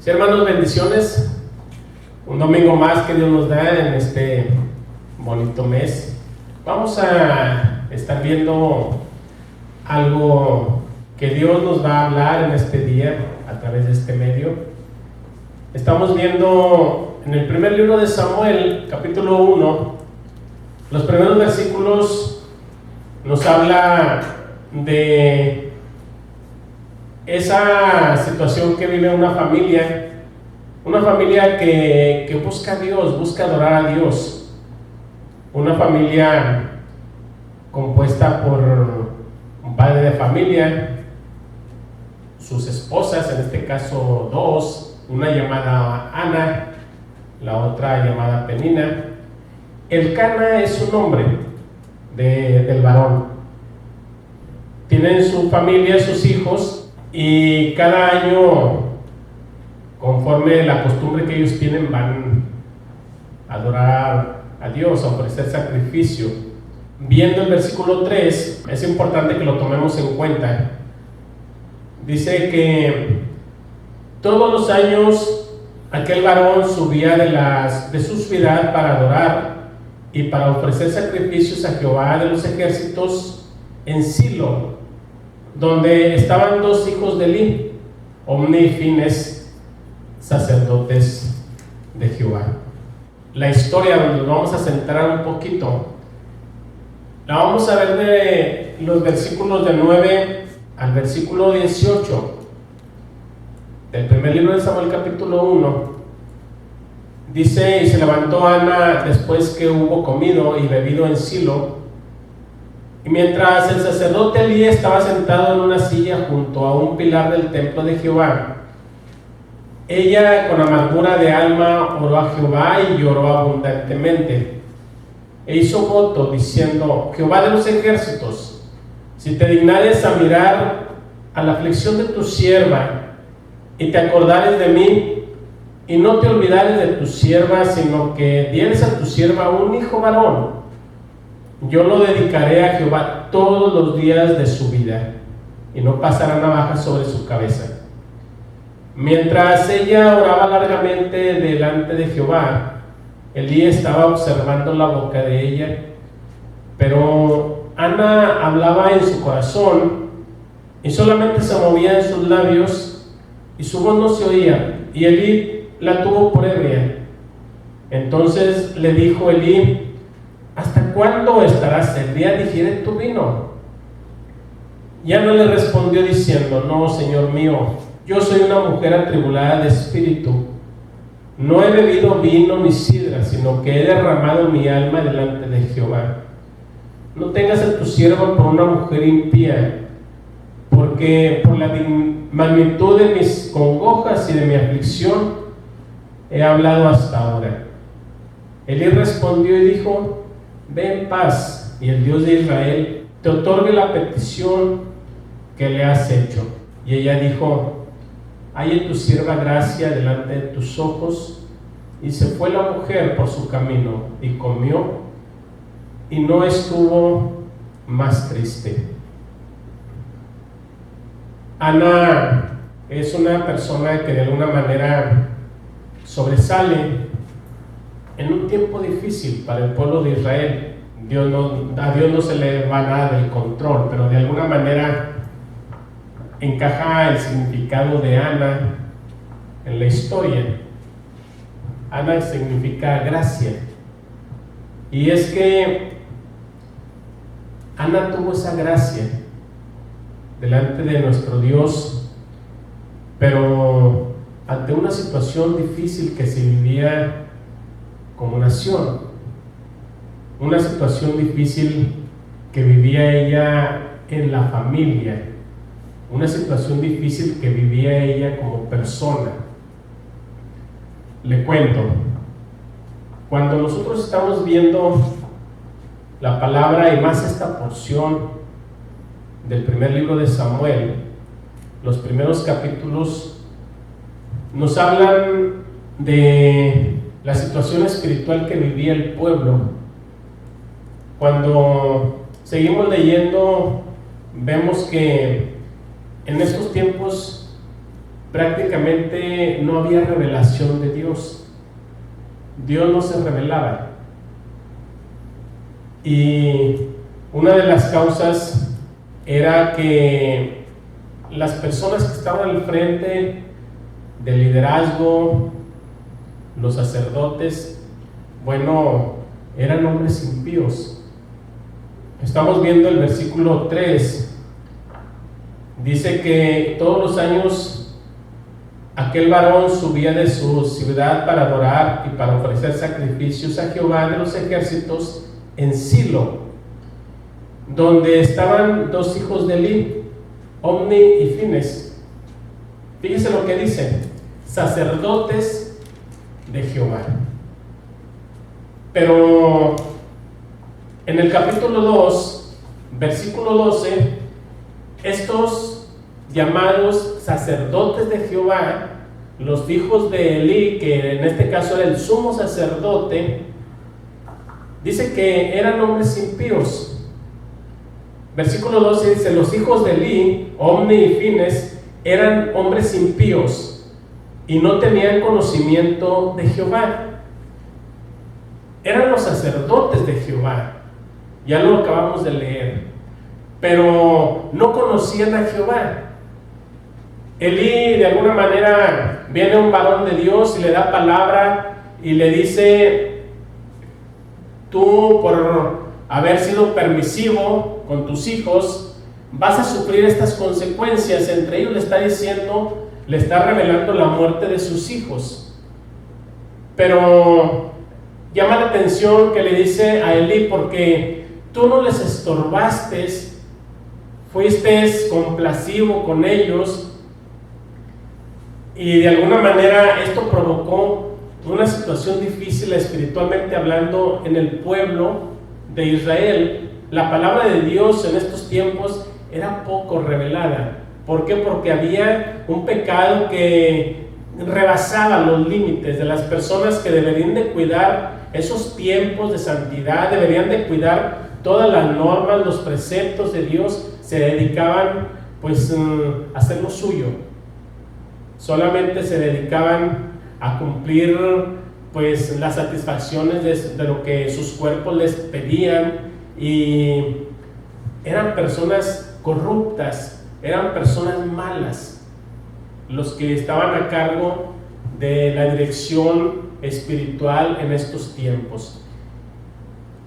Sí, hermanos, bendiciones. Un domingo más que Dios nos da en este bonito mes. Vamos a estar viendo algo que Dios nos va a hablar en este día a través de este medio. Estamos viendo en el primer libro de Samuel, capítulo 1, los primeros versículos nos habla de esa situación que vive una familia que busca a Dios, busca adorar a Dios, una familia compuesta por un padre de familia, sus esposas, en este caso dos, una llamada Ana, la otra llamada Penina. El Cana es su nombre del varón. Tienen su familia, sus hijos, y cada año, conforme la costumbre que ellos tienen, van a adorar a Dios, a ofrecer sacrificio. Viendo el versículo 3, es importante que lo tomemos en cuenta. Dice que todos los años aquel varón subía de su ciudad para adorar y para ofrecer sacrificios a Jehová de los ejércitos en Silo, donde estaban dos hijos de Eli, Omni y Fines, sacerdotes de Jehová. La historia donde nos vamos a centrar un poquito, la vamos a ver de los versículos del 9 al versículo 18 del primer libro de Samuel, capítulo 1. Dice: y se levantó Ana después que hubo comido y bebido en Silo, y mientras el sacerdote Elí estaba sentado en una silla junto a un pilar del templo de Jehová, ella con amargura de alma oró a Jehová y lloró abundantemente, e hizo voto diciendo: Jehová de los ejércitos, si te dignares a mirar a la aflicción de tu sierva, y te acordares de mí, y no te olvidares de tu sierva, sino que dieres a tu sierva un hijo varón, yo lo dedicaré a Jehová todos los días de su vida, y no pasará navaja sobre su cabeza. Mientras ella oraba largamente delante de Jehová, Elí estaba observando la boca de ella, pero Ana hablaba en su corazón, y solamente se movía en sus labios, y su voz no se oía, y Elí la tuvo por ebria. Entonces le dijo Elí: ¿hasta cuándo estarás ebria? Digiere tu vino. Y Ana le respondió diciendo: no, Señor mío, yo soy una mujer atribulada de espíritu. No he bebido vino ni sidra, sino que he derramado mi alma delante de Jehová. No tengas a tu sierva por una mujer impía, porque por la magnitud de mis congojas y de mi aflicción he hablado hasta ahora. Elí respondió y dijo: ve en paz, y el Dios de Israel te otorgue la petición que le has hecho. Y ella dijo: halle tu sierva gracia delante de tus ojos. Y se fue la mujer por su camino, y comió, y no estuvo más triste. Ana es una persona que de alguna manera sobresale en un tiempo difícil para el pueblo de Israel. A Dios no se le va nada del control, pero de alguna manera encaja el significado de Ana en la historia. Ana significa gracia, y es que Ana tuvo esa gracia delante de nuestro Dios, pero ante una situación difícil que se vivía como nación, una situación difícil que vivía ella en la familia, una situación difícil que vivía ella como persona. Le cuento, cuando nosotros estamos viendo la palabra, y más esta porción del primer libro de Samuel, los primeros capítulos nos hablan de la situación espiritual que vivía el pueblo. Cuando seguimos leyendo, vemos que en estos tiempos prácticamente no había revelación de Dios. Dios no se revelaba. Y una de las causas era que las personas que estaban al frente del liderazgo, los sacerdotes, bueno, eran hombres impíos. Estamos viendo el versículo 3. Dice que todos los años aquel varón subía de su ciudad para adorar y para ofrecer sacrificios a Jehová de los ejércitos en Silo, donde estaban dos hijos de Eli, Omni y Fines. Fíjese lo que dice: sacerdotes de Jehová. Pero en el capítulo 2, versículo 12, estos llamados sacerdotes de Jehová, los hijos de Eli, que en este caso era el sumo sacerdote, dice que eran hombres impíos. Versículo 12 dice: los hijos de Eli, Omni y Fines, eran hombres impíos y no tenían conocimiento de Jehová. Eran los sacerdotes de Jehová, ya lo acabamos de leer, pero no conocían a Jehová. Elí, de alguna manera, viene un varón de Dios y le da palabra y le dice: tú, por haber sido permisivo con tus hijos, vas a sufrir estas consecuencias. Entre ellos le está diciendo, le está revelando la muerte de sus hijos. Pero llama la atención que le dice a Elí: porque tú no les estorbaste, fuiste complacido con ellos, y de alguna manera esto provocó una situación difícil espiritualmente hablando en el pueblo de Israel. La palabra de Dios en estos tiempos era poco revelada. ¿Por qué? Porque había un pecado que rebasaba los límites de las personas que deberían de cuidar esos tiempos de santidad, deberían de cuidar todas las normas, los preceptos de Dios. Se dedicaban pues a hacer lo suyo, solamente se dedicaban a cumplir pues las satisfacciones de lo que sus cuerpos les pedían, y eran personas corruptas, eran personas malas los que estaban a cargo de la dirección espiritual en estos tiempos.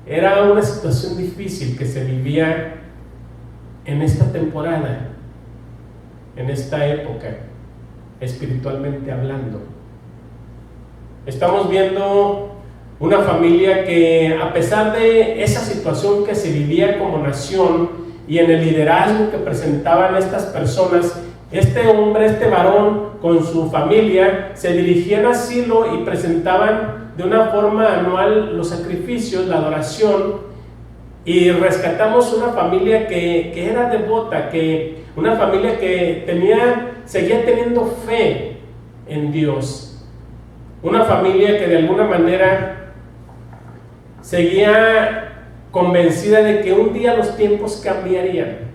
Era una situación difícil que se vivía en esta temporada, en esta época, espiritualmente hablando. Estamos viendo una familia que, a pesar de esa situación que se vivía como nación y en el liderazgo que presentaban estas personas, este hombre, este varón con su familia se dirigían a Silo y presentaban de una forma anual los sacrificios, la adoración. Y rescatamos una familia que era devota, una familia que seguía teniendo fe en Dios, una familia que de alguna manera seguía convencida de que un día los tiempos cambiarían.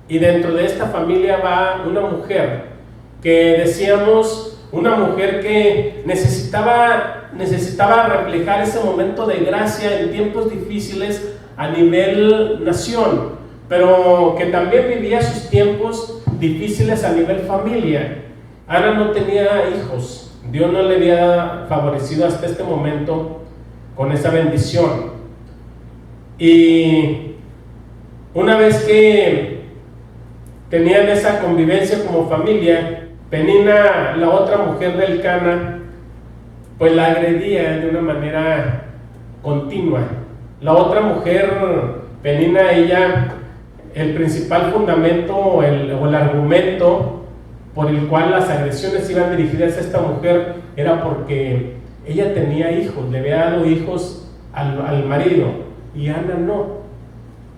Y dentro de esta familia va una mujer que decíamos, una mujer que necesitaba reflejar ese momento de gracia en tiempos difíciles a nivel nación, pero que también vivía sus tiempos difíciles a nivel familia. Ana no tenía hijos, Dios no le había favorecido hasta este momento con esa bendición. Y una vez que tenían esa convivencia como familia, Penina, la otra mujer de Elcana, pues la agredía de una manera continua. La otra mujer, Penina, ella, el principal fundamento o el argumento por el cual las agresiones iban dirigidas a esta mujer era porque ella tenía hijos, le había dado hijos al marido, y Ana no.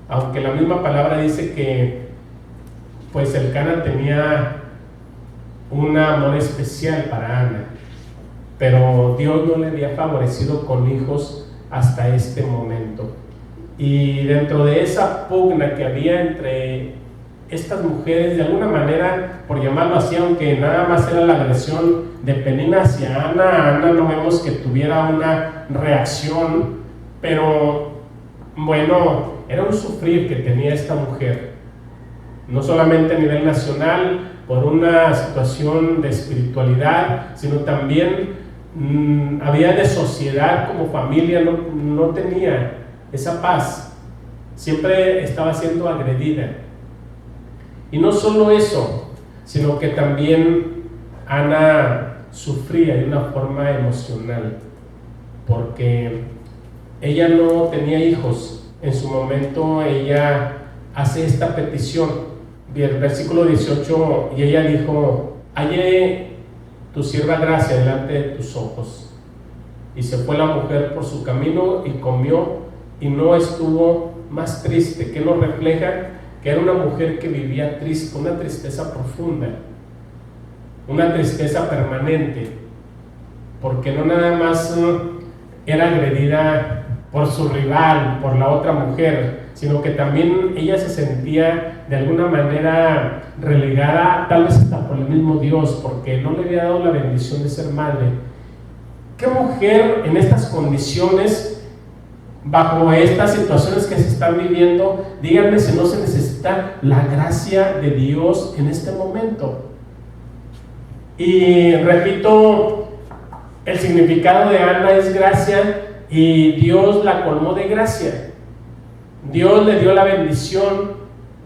Aunque la misma palabra dice que pues Elcana tenía un amor especial para Ana, pero Dios no le había favorecido con hijos hasta este momento. Y dentro de esa pugna que había entre estas mujeres, de alguna manera, por llamarlo así, aunque nada más era la agresión de Penina hacia Ana, Ana no vemos que tuviera una reacción, pero bueno, era un sufrir que tenía esta mujer, no solamente a nivel nacional, por una situación de espiritualidad, sino también había de sociedad como familia, no tenía esa paz, siempre estaba siendo agredida. Y no solo eso, sino que también Ana sufría de una forma emocional, porque ella no tenía hijos. En su momento ella hace esta petición, versículo 18, y ella dijo: hallé tu sierva gracia delante de tus ojos. Y se fue la mujer por su camino y comió, y no estuvo más triste. Que nos refleja que era una mujer que vivía triste, una tristeza profunda, una tristeza permanente, porque no nada más era agredida por su rival, por la otra mujer, sino que también ella se sentía de alguna manera relegada, tal vez hasta por el mismo Dios, porque no le había dado la bendición de ser madre. ¿Qué mujer en estas condiciones, bajo estas situaciones que se están viviendo, díganme si no se necesita la gracia de Dios en este momento? Y repito, el significado de Ana es gracia, y Dios la colmó de gracia. Dios le dio la bendición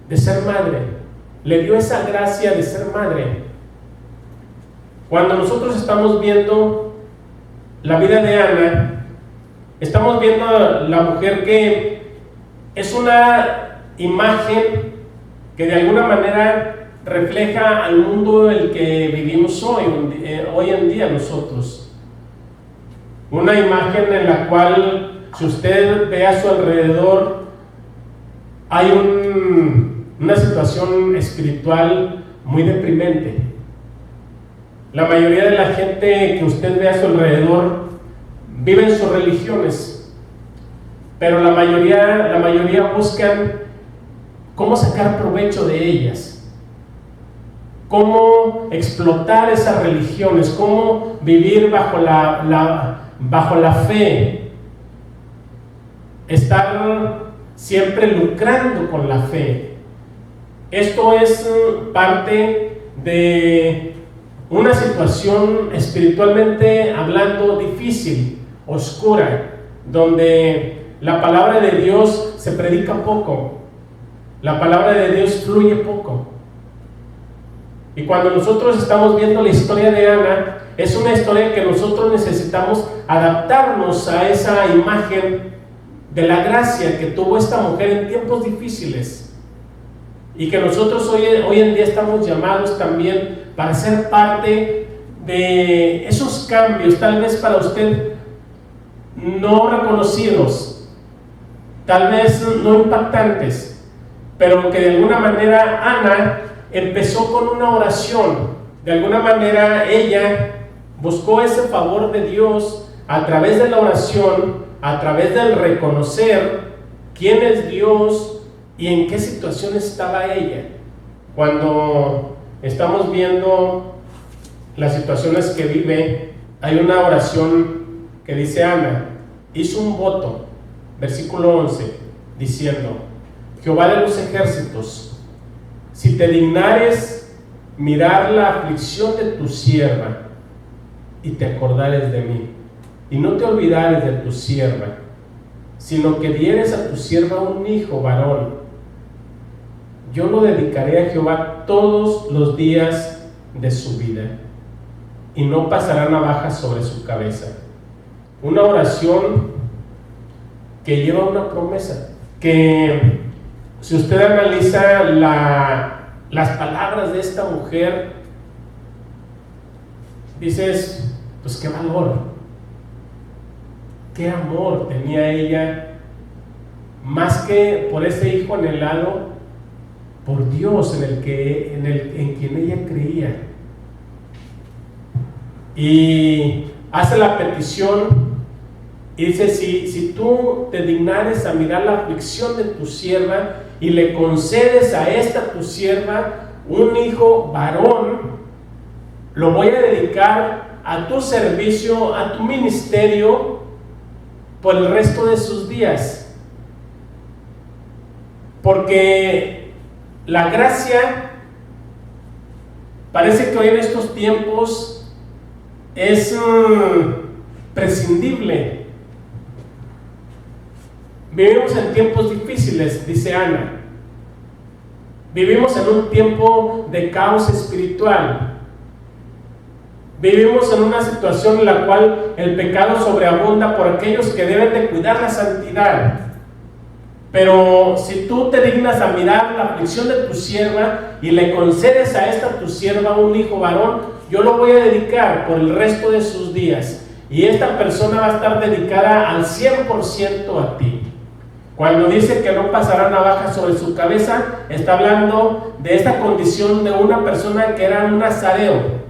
de ser madre, le dio esa gracia de ser madre. Cuando nosotros estamos viendo la vida de Ana, estamos viendo a la mujer que es una imagen que de alguna manera refleja al mundo en el que vivimos hoy en día nosotros. Una imagen en la cual, si usted ve a su alrededor, hay una situación espiritual muy deprimente. La mayoría de la gente que usted ve a su alrededor vive en sus religiones, pero la mayoría buscan cómo sacar provecho de ellas, cómo explotar esas religiones, cómo vivir bajo la fe, estar siempre lucrando con la fe. Esto es parte de una situación espiritualmente hablando difícil, oscura, donde la palabra de Dios se predica poco, la palabra de Dios fluye poco. Y cuando nosotros estamos viendo la historia de Ana, es una historia que nosotros necesitamos adaptarnos a esa imagen de la gracia que tuvo esta mujer en tiempos difíciles, y que nosotros hoy en día estamos llamados también para ser parte de esos cambios, tal vez para usted no reconocidos, tal vez no impactantes, pero que de alguna manera Ana empezó con una oración. De alguna manera ella buscó ese favor de Dios a través de la oración, a través del reconocer quién es Dios y en qué situación estaba ella. Cuando estamos viendo las situaciones que vive, hay una oración que dice Ana, hizo un voto, versículo 11, diciendo: Jehová de los ejércitos, si te dignares mirar la aflicción de tu sierva y te acordares de mí, y no te olvidares de tu sierva, sino que dieres a tu sierva un hijo varón, yo lo dedicaré a Jehová todos los días de su vida, y no pasará navaja sobre su cabeza. Una oración que lleva una promesa, que si usted analiza las palabras de esta mujer, dices, pues qué valor, qué amor tenía ella, más que por ese hijo anhelado, por Dios en quien ella creía. Y hace la petición y dice: si tú te dignares a mirar la aflicción de tu sierva y le concedes a esta tu sierva un hijo varón, lo voy a dedicar a tu servicio, a tu ministerio por el resto de sus días. Porque la gracia parece que hoy en estos tiempos es prescindible. Vivimos en tiempos difíciles, dice Ana. Vivimos en un tiempo de caos espiritual. Vivimos en una situación en la cual el pecado sobreabunda por aquellos que deben de cuidar la santidad. Pero si tú te dignas a mirar la aflicción de tu sierva y le concedes a esta tu sierva un hijo varón, yo lo voy a dedicar por el resto de sus días. Y esta persona va a estar dedicada al 100% a ti. Cuando dice que no pasará navaja sobre su cabeza, está hablando de esta condición de una persona que era un nazareo,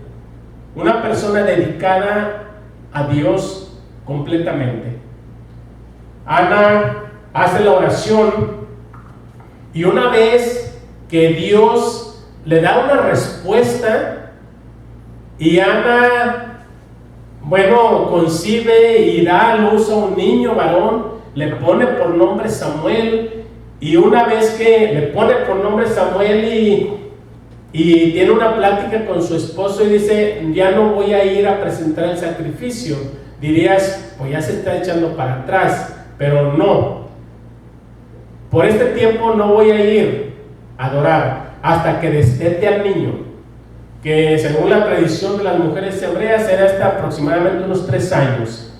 una persona dedicada a Dios completamente. Ana hace la oración y una vez que Dios le da una respuesta y Ana, concibe y da a luz a un niño varón, le pone por nombre Samuel, y una vez que le pone por nombre Samuel y tiene una plática con su esposo y dice, ya no voy a ir a presentar el sacrificio, dirías, pues ya se está echando para atrás, pero no. Por este tiempo no voy a ir a adorar hasta que destete al niño, que según la tradición de las mujeres hebreas era hasta aproximadamente unos 3 años.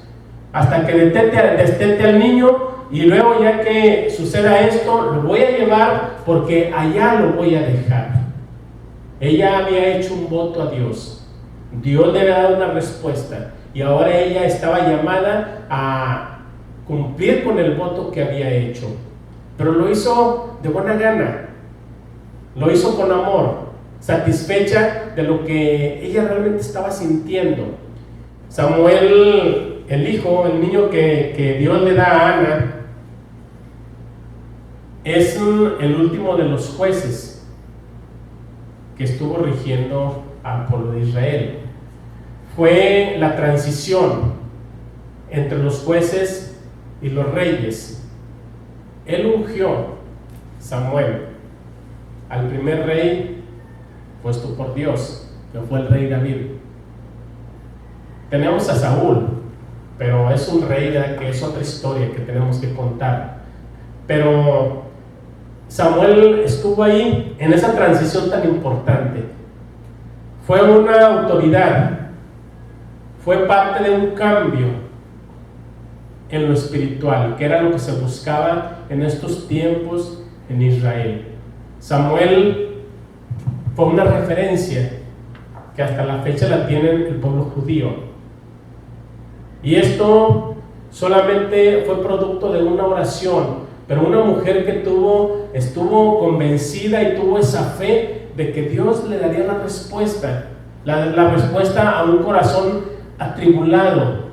Hasta que destete al niño, y luego ya que suceda esto, lo voy a llevar porque allá lo voy a dejar. Ella había hecho un voto a Dios. Dios le había dado una respuesta y ahora ella estaba llamada a cumplir con el voto que había hecho. Pero lo hizo de buena gana, lo hizo con amor, satisfecha de lo que ella realmente estaba sintiendo. Samuel, el hijo, el niño que Dios le da a Ana, es el último de los jueces que estuvo rigiendo al pueblo de Israel. Fue la transición entre los jueces y los reyes. Él ungió Samuel al primer rey puesto por Dios, que fue el rey David. Tenemos a Saúl, pero es un rey que es otra historia que tenemos que contar. Pero Samuel estuvo ahí en esa transición tan importante. Fue una autoridad, fue parte de un cambio en lo espiritual, que era lo que se buscaba en estos tiempos en Israel. Samuel fue una referencia que hasta la fecha la tiene el pueblo judío. Y esto solamente fue producto de una oración, pero una mujer que estuvo convencida y tuvo esa fe de que Dios le daría la respuesta, la respuesta a un corazón atribulado,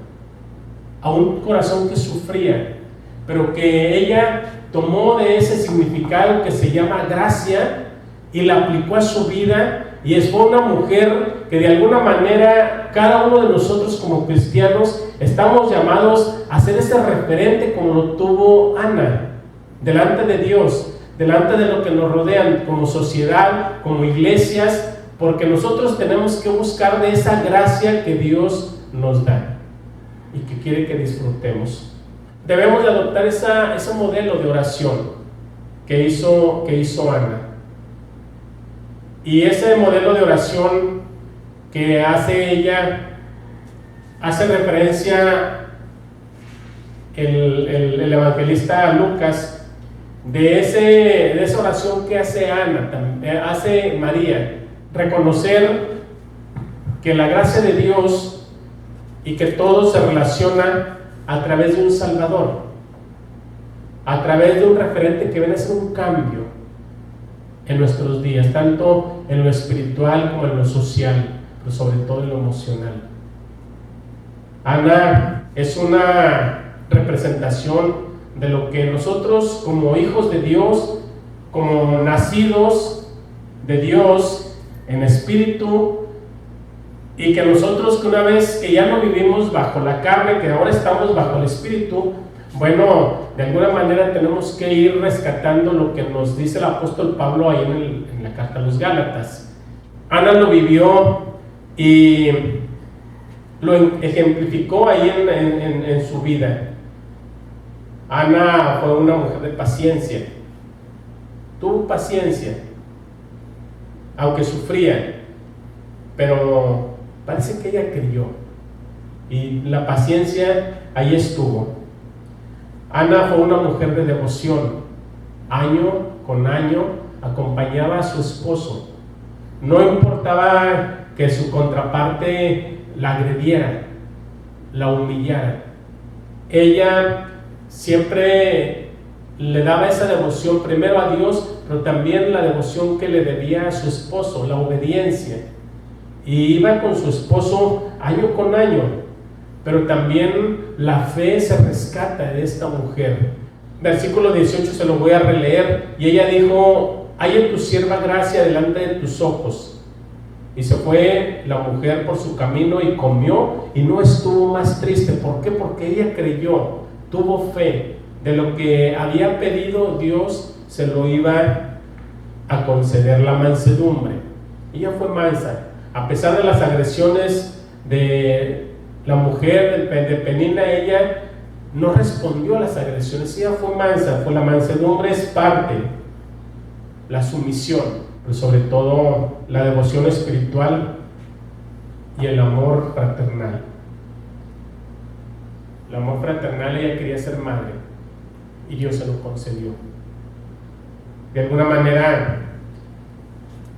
a un corazón que sufría, pero que ella tomó de ese significado que se llama gracia y la aplicó a su vida. Y fue una mujer que de alguna manera cada uno de nosotros como cristianos estamos llamados a ser ese referente como lo tuvo Ana, delante de Dios, delante de lo que nos rodean, como sociedad, como iglesias, porque nosotros tenemos que buscar de esa gracia que Dios nos da y que quiere que disfrutemos. Debemos de adoptar ese modelo de oración que hizo Ana. Y ese modelo de oración que hace ella, hace referencia el evangelista Lucas, de esa oración que hace Ana, hace María, reconocer que la gracia de Dios y que todo se relaciona a través de un Salvador, a través de un referente que viene a ser un cambio en nuestros días, tanto en lo espiritual como en lo social, pero sobre todo en lo emocional. Ana es una representación de lo que nosotros como hijos de Dios como nacidos de Dios en espíritu, y que nosotros, que una vez que ya no vivimos bajo la carne, que ahora estamos bajo el espíritu, bueno, de alguna manera tenemos que ir rescatando lo que nos dice el apóstol Pablo ahí en la carta a los Gálatas. Ana lo vivió y lo ejemplificó ahí en su vida. Ana fue una mujer de paciencia, tuvo paciencia, aunque sufría, pero parece que ella creyó, y la paciencia ahí estuvo. Ana fue una mujer de devoción, año con año acompañaba a su esposo, no importaba que su contraparte la agrediera, la humillara, ella siempre le daba esa devoción primero a Dios, pero también la devoción que le debía a su esposo, la obediencia, y iba con su esposo año con año. Pero también la fe se rescata de esta mujer. Versículo 18 se lo voy a releer, y ella dijo: haya tu sierva gracia delante de tus ojos. Y se fue la mujer por su camino y comió, y no estuvo más triste. ¿Por qué? Porque ella creyó, tuvo fe de lo que había pedido Dios, se lo iba a conceder. La mansedumbre, ella fue mansa, a pesar de las agresiones de la mujer de Penina, ella no respondió a las agresiones, ella fue mansa. Pues la mansedumbre es parte, la sumisión, pero sobre todo la devoción espiritual y el amor fraternal. El amor fraternal, ella quería ser madre y Dios se lo concedió. De alguna manera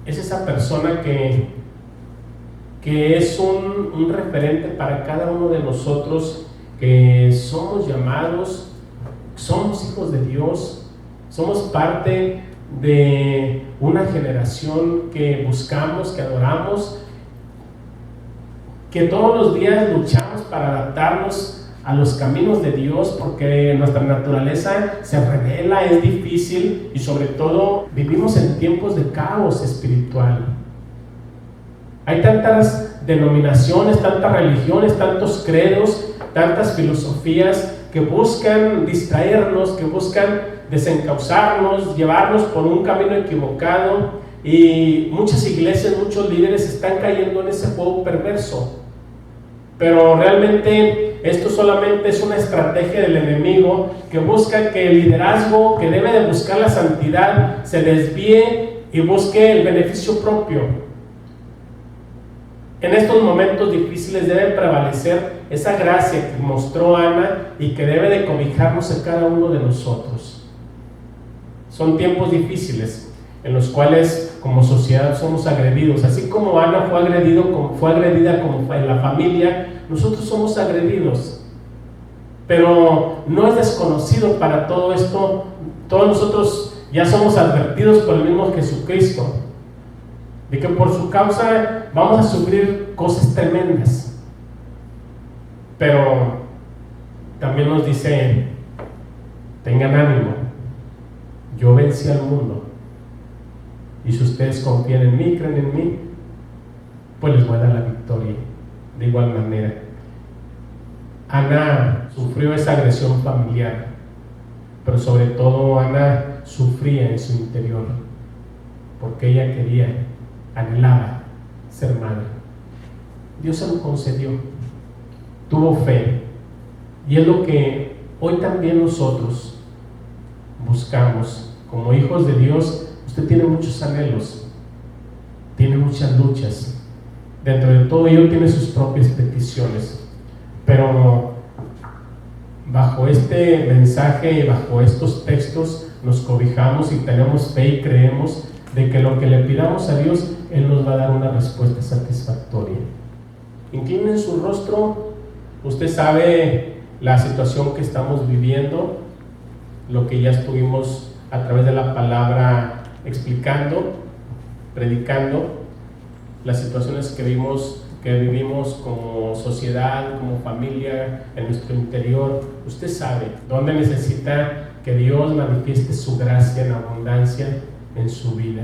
es esa persona que es un referente para cada uno de nosotros, que somos llamados, somos hijos de Dios, somos parte de una generación que buscamos, que adoramos, que todos los días luchamos para adaptarnos a los caminos de Dios, porque nuestra naturaleza se revela, es difícil, y sobre todo vivimos en tiempos de caos espiritual. Hay tantas denominaciones, tantas religiones, tantos credos, tantas filosofías que buscan distraernos, que buscan desencauzarnos, llevarnos por un camino equivocado, y muchas iglesias, muchos líderes están cayendo en ese juego perverso. Pero realmente esto solamente es una estrategia del enemigo, que busca que el liderazgo, que debe de buscar la santidad, se desvíe y busque el beneficio propio. En estos momentos difíciles debe prevalecer esa gracia que mostró Ana y que debe de cobijarnos a cada uno de nosotros. Son tiempos difíciles en los cuales como sociedad somos agredidos. Así como Ana fue agredida como fue en la familia, nosotros somos agredidos. Pero no es desconocido para todo esto. Todos nosotros ya somos advertidos por el mismo Jesucristo de que por su causa vamos a sufrir cosas tremendas. Pero también nos dice: tengan ánimo, yo vencí al mundo, y si ustedes confían en mí, creen en mí, pues les voy a dar la victoria. De igual manera, Ana sufrió esa agresión familiar, pero sobre todo Ana sufría en su interior, porque ella quería, anhelaba ser madre. Dios se lo concedió, tuvo fe, y es lo que hoy también nosotros buscamos como hijos de Dios. Usted tiene muchos anhelos, tiene muchas luchas, dentro de todo ello tiene sus propias peticiones, pero bajo este mensaje y bajo estos textos nos cobijamos y tenemos fe y creemos de que lo que le pidamos a Dios, Él nos va a dar una respuesta satisfactoria. Inclinen su rostro. Usted sabe la situación que estamos viviendo, lo que ya estuvimos a través de la palabra explicando, predicando, las situaciones que vivimos como sociedad, como familia, en nuestro interior. Usted sabe dónde necesita que Dios manifieste su gracia en abundancia en su vida.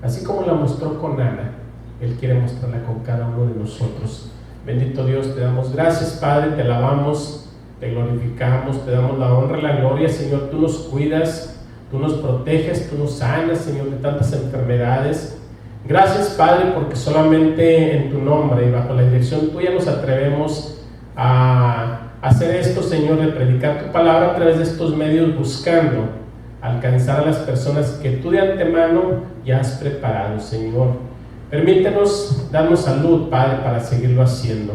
Así como la mostró con Ana, Él quiere mostrarla con cada uno de nosotros. Bendito Dios, te damos gracias, Padre, te alabamos, te glorificamos, te damos la honra y la gloria. Señor, tú nos cuidas, tú nos proteges, tú nos sanas, Señor, de tantas enfermedades. Gracias, Padre, porque solamente en tu nombre y bajo la dirección tuya nos atrevemos a hacer esto, Señor, de predicar tu palabra a través de estos medios, buscando alcanzar a las personas que tú de antemano ya has preparado, Señor. Permítenos darnos salud, Padre, para seguirlo haciendo.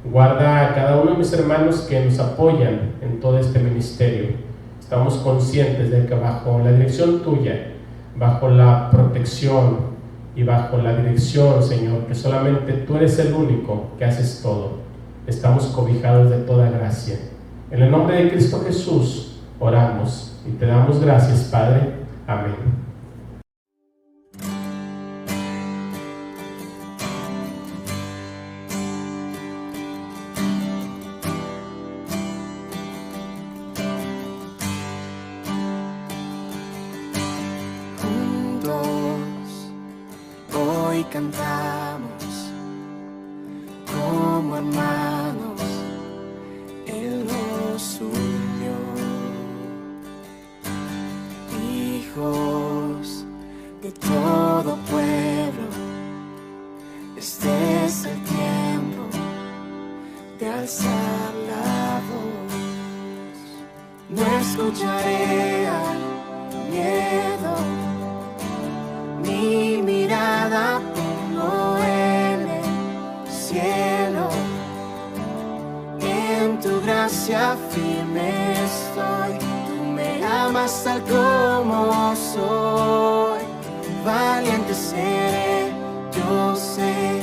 Guarda a cada uno de mis hermanos que nos apoyan en todo este ministerio. Estamos conscientes de que bajo la dirección tuya, bajo la protección y bajo la dirección, Señor, que solamente tú eres el único que haces todo, estamos cobijados de toda gracia. En el nombre de Cristo Jesús oramos y te damos gracias, Padre. Amén. Hoy cantamos como hermanos, Él nos unió, hijos de todo pueblo. Este es el tiempo de alzar la voz. No escucharé al miedo, mi mirada pongo en el cielo. En tu gracia firme estoy, tú me amas tal como soy. Valiente seré, yo sé,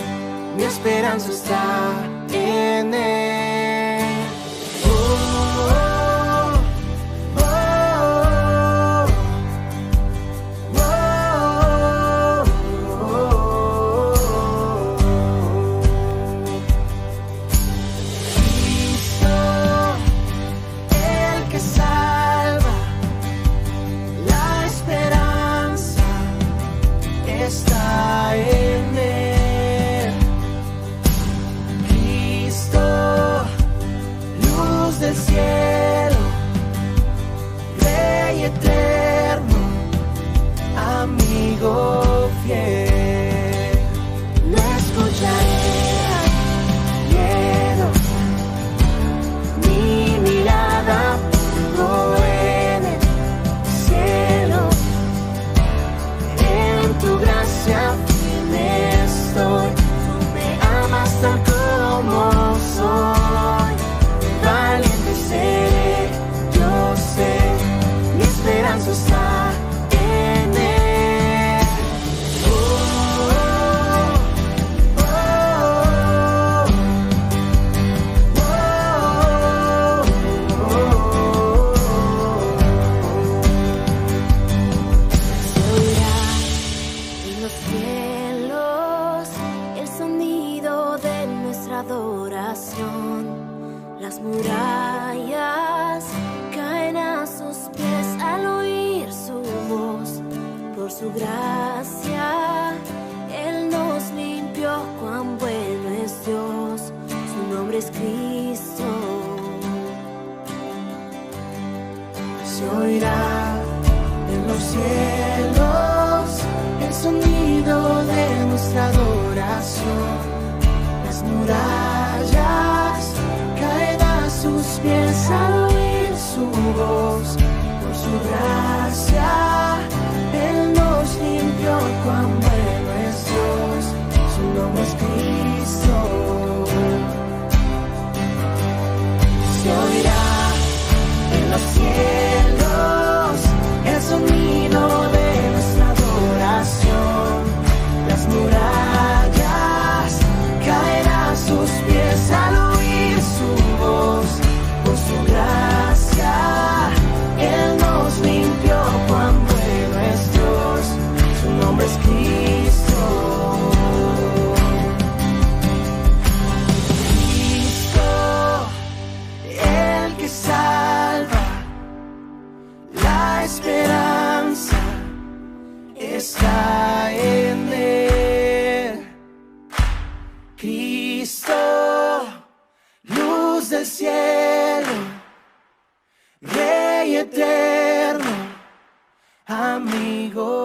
mi esperanza está en Él. Está en Él, Cristo, luz del cielo, Rey eterno, amigo fiel. No escucharé al miedo, mi mirada pongo en el cielo. En tu gracia firme estoy, tú me amas tal como soy. Valiente seré, yo sé, mi esperanza está en Él. Se oirá en los cielos el sonido de nuestra adoración. Las murallas caen a sus pies al oír su voz. Por su gracia Él nos limpió, cuán bueno es Dios, su nombre es Cristo. Se oirá en los cielos el sonido de nuestra adoración. Las murallas caen a sus pies al oír su voz. Por su gracia Él nos limpió, cuán bueno es Dios, su nombre es Cristo. Se oirá en los cielos el sonido de nuestra adoración. Las murallas caen a sus pies al oír su voz. Por su gracia Él nos limpió, cuán bueno es Dios, su nombre es Cristo. Cristo, el que salva, La esperanza está en Él. Cristo, luz del cielo, Rey eterno, amigo.